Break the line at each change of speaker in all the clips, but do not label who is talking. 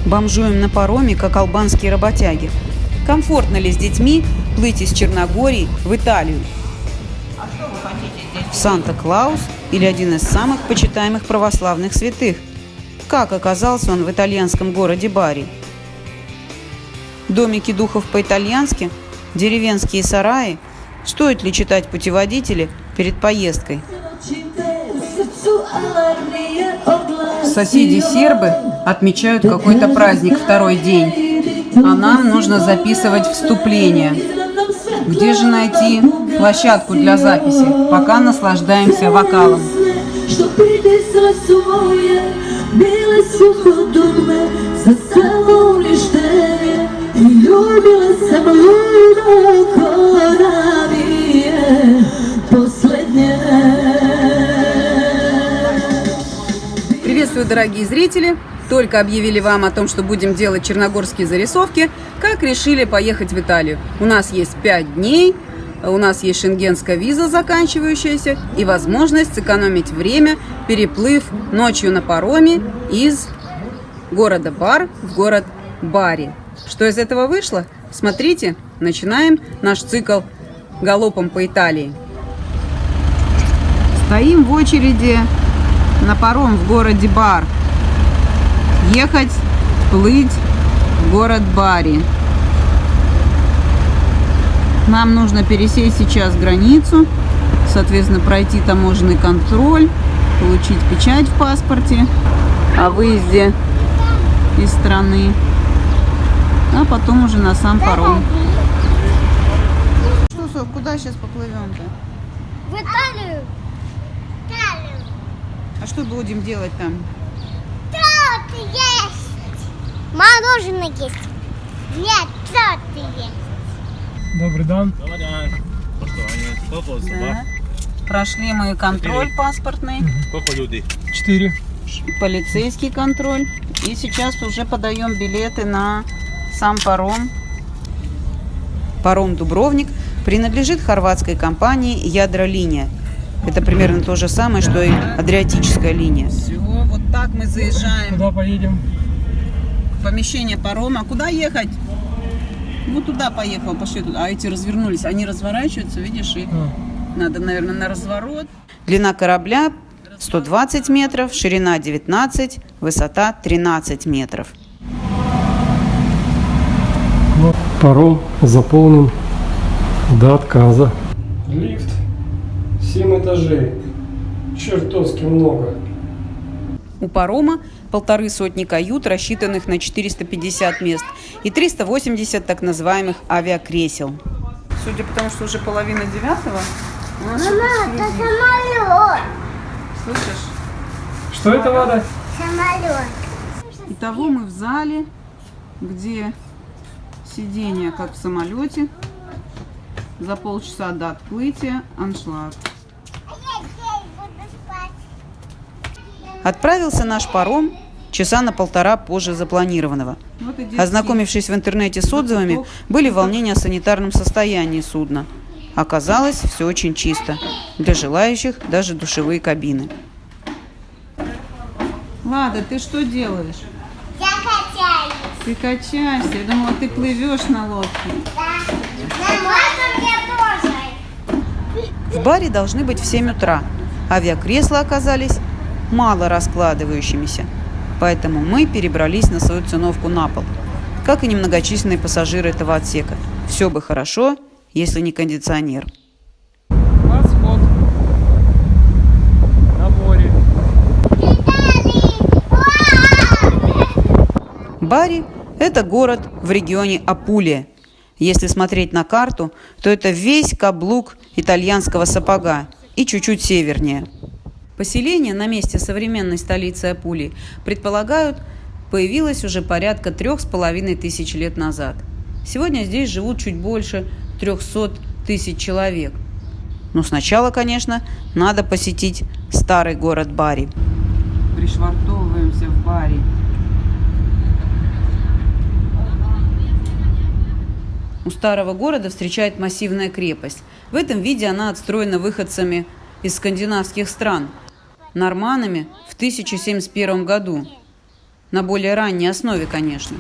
Бомжуем на пароме, как албанские работяги. Комфортно ли с детьми плыть из Черногории в Италию?
А что вы хотите здесь?
Санта-Клаус или один из самых почитаемых православных святых? Как оказался он в итальянском городе Бари? Домики духов по-итальянски? Деревенские сараи? Стоит ли читать путеводители перед поездкой? Соседи сербы отмечают какой-то праздник второй день, а нам нужно записывать вступление. Где же найти площадку для записи? Пока наслаждаемся вокалом. Приветствую, дорогие зрители! Только объявили вам о том, что будем делать черногорские зарисовки, как решили поехать в Италию. У нас есть 5 дней, у нас есть шенгенская виза заканчивающаяся и возможность сэкономить время, переплыв ночью на пароме из города Бар в город Бари. Что из этого вышло? Смотрите, начинаем наш цикл галопом по Италии. Стоим в очереди на паром в городе Бар. Ехать, плыть в город Бари. Нам нужно пересесть сейчас границу, соответственно, пройти таможенный контроль, получить печать в паспорте о выезде из страны, а потом уже на сам паром. Что, Соф, куда сейчас поплывем-то?
В Италию.
А что будем делать там?
Торт есть. Мороженое есть. Нет, торт есть.
Добрий день.
Dobar dan. Poštovanje, koliko osoba?
Да. Прошли мы контроль паспортный,
Koliko ljudi?
4.
полицейский контроль. И сейчас уже подаем билеты на сам паром. Паром «Дубровник» принадлежит хорватской компании «Ядролиния». Это примерно то же самое, что и Адриатическая линия. Все, вот так мы заезжаем
Куда поедем?
в помещение парома. Куда ехать? Вот туда поехал, пошли туда. А эти развернулись. Они разворачиваются, видишь, и надо, наверное, на разворот. Длина корабля 120 метров, ширина 19, высота 13 метров.
Паром заполнен до отказа. Лифт. 7 этажей. Чертовски много.
У парома 150 кают, рассчитанных на 450 мест, и 380 так называемых авиакресел. Судя по тому, что уже половина 9-го, у нас
Мама, это самолет.
слышишь?
Что это, Вада?
Самолет.
Итого мы в зале, где сиденье, как в самолете. За полчаса до отплытия аншлаг.
Я здесь буду спать.
Отправился наш паром часа на 1,5 позже запланированного. Ознакомившись в интернете с отзывами, были волнения о санитарном состоянии судна. Оказалось, все очень чисто. Для желающих даже душевые кабины. Лада, ты что делаешь?
Я качаюсь.
Ты качаешься. Я думала, ты плывешь на лодке.
Да. Можно мне тоже?
В баре должны быть в 7 утра. Авиакресла оказались мало раскладывающимися. Поэтому мы перебрались на свою циновку на пол. Как и немногочисленные пассажиры этого отсека. Все бы хорошо, если не кондиционер.
Восход. На море.
Бари – это город в регионе Апулия. Если смотреть на карту, то это весь каблук итальянского сапога и чуть-чуть севернее. Поселение на месте современной столицы Апулии, предполагают, появилось уже порядка 3500 лет назад. Сегодня здесь живут чуть больше 300 тысяч человек. Но сначала, конечно, надо посетить старый город Бари. Пришвартовываемся в Бари. У старого города встречает массивная крепость. В этом виде она отстроена выходцами из скандинавских стран, норманнами в 1071 году. На более ранней основе, конечно.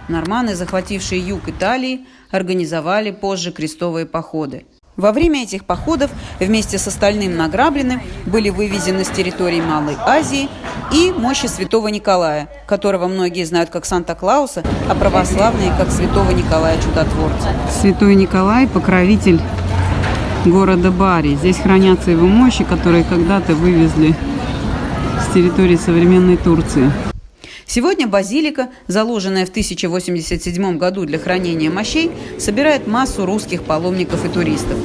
Норманы, захватившие юг Италии, организовали позже крестовые походы. Во время этих походов вместе с остальным награбленным были вывезены с территории Малой Азии и мощи святого Николая, которого многие знают как Санта-Клауса, а православные как святого Николая Чудотворца. Святой Николай – покровитель города Бари. Здесь хранятся его мощи, которые когда-то вывезли с территории современной Турции. Сегодня базилика, заложенная в 1087 году для хранения мощей, собирает массу русских паломников и туристов.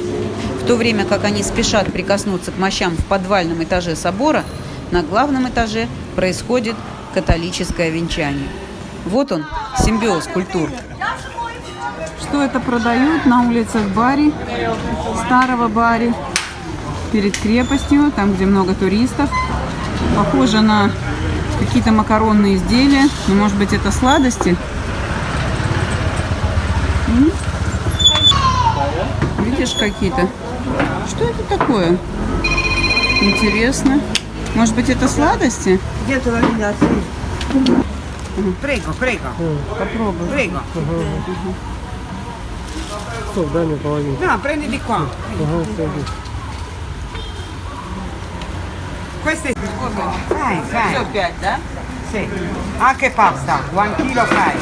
В то время как они спешат прикоснуться к мощам в подвальном этаже собора, на главном этаже происходит католическое венчание. Вот он, симбиоз культур. Что это продают на улицах Бари, старого Бари, перед крепостью, там, где много туристов. Похоже на какие-то макаронные изделия, но, может быть, это сладости. Видишь, какие-то? Что это такое? Интересно. Может быть, это сладости?
Prego, prego.
Попробуй.
Prego.
Стоп, дай мне половину.
No, prendi di qua.
Ага, все, иди.
Questo è... Fai. Все 5, да? Sì. Anche pasta, 1 chilo fai.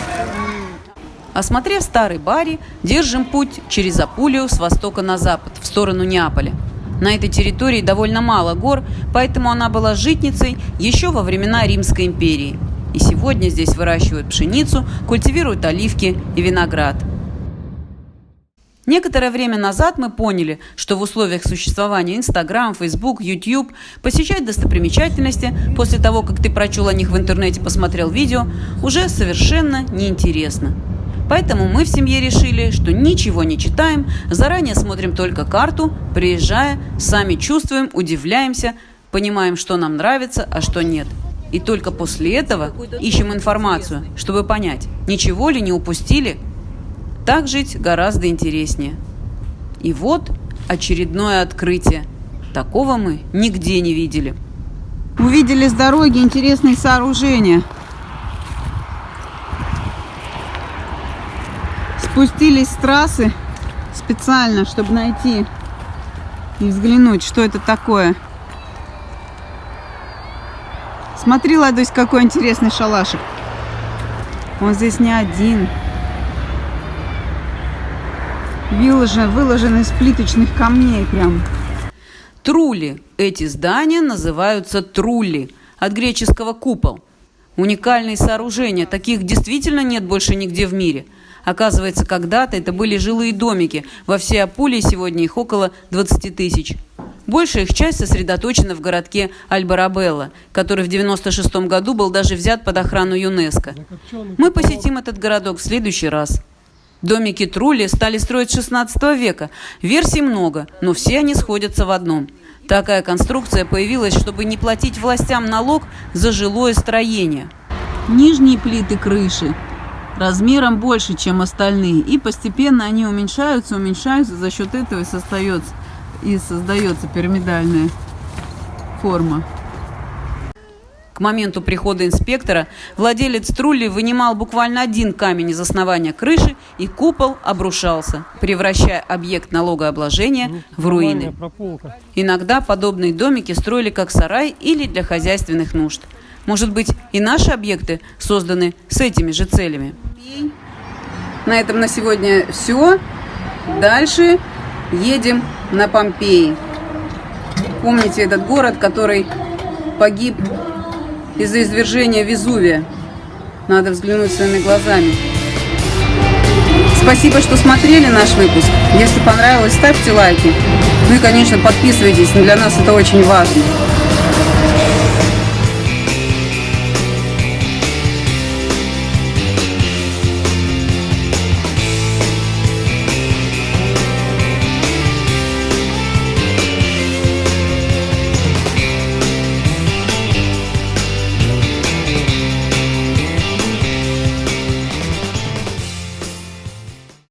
Осмотрев старый Бари, держим путь через Апулию с востока на запад, в сторону Неаполя. На этой территории довольно мало гор, поэтому она была житницей еще во времена Римской империи. И сегодня здесь выращивают пшеницу, культивируют оливки и виноград. Некоторое время назад мы поняли, что в условиях существования Instagram, Facebook, YouTube посещать достопримечательности после того, как ты прочел о них в интернете, посмотрел видео, уже совершенно неинтересно. Поэтому мы в семье решили, что ничего не читаем, заранее смотрим только карту, приезжая, сами чувствуем, удивляемся, понимаем, что нам нравится, а что нет. И только после этого ищем информацию, чтобы понять, ничего ли не упустили. Так жить гораздо интереснее. И вот очередное открытие. Такого мы нигде не видели. Увидели с дороги интересные сооружения. Спустились с трассы специально, чтобы найти и взглянуть, что это такое. Смотри, Ладусь, какой интересный шалашик. Он здесь не один. Выложен из плиточных камней прям. Трули. Эти здания называются трули, от греческого купол. Уникальные сооружения, таких действительно нет больше нигде в мире. Оказывается, когда-то это были жилые домики. Во всей Апулии сегодня их около 20 тысяч. Большая их часть сосредоточена в городке Альбарабелла, который в 1996 году был даже взят под охрану ЮНЕСКО. Мы посетим этот городок в следующий раз. Домики Трули стали строить с 16 века. Версий много, но все они сходятся в одном. Такая конструкция появилась, чтобы не платить властям налог за жилое строение. Нижние плиты крыши размером больше, чем остальные, и постепенно они уменьшаются, за счет этого и создается пирамидальная форма. К моменту прихода инспектора владелец Трули вынимал буквально один камень из основания крыши, и купол обрушался, превращая объект налогообложения в руины. Иногда подобные домики строили как сарай или для хозяйственных нужд. Может быть, и наши объекты созданы с этими же целями. На этом на сегодня все. Дальше едем на Помпеи. Помните этот город, который погиб из-за извержения Везувия? Надо взглянуть своими глазами. Спасибо, что смотрели наш выпуск. Если понравилось, ставьте лайки. Ну и, конечно, подписывайтесь. Для нас это очень важно.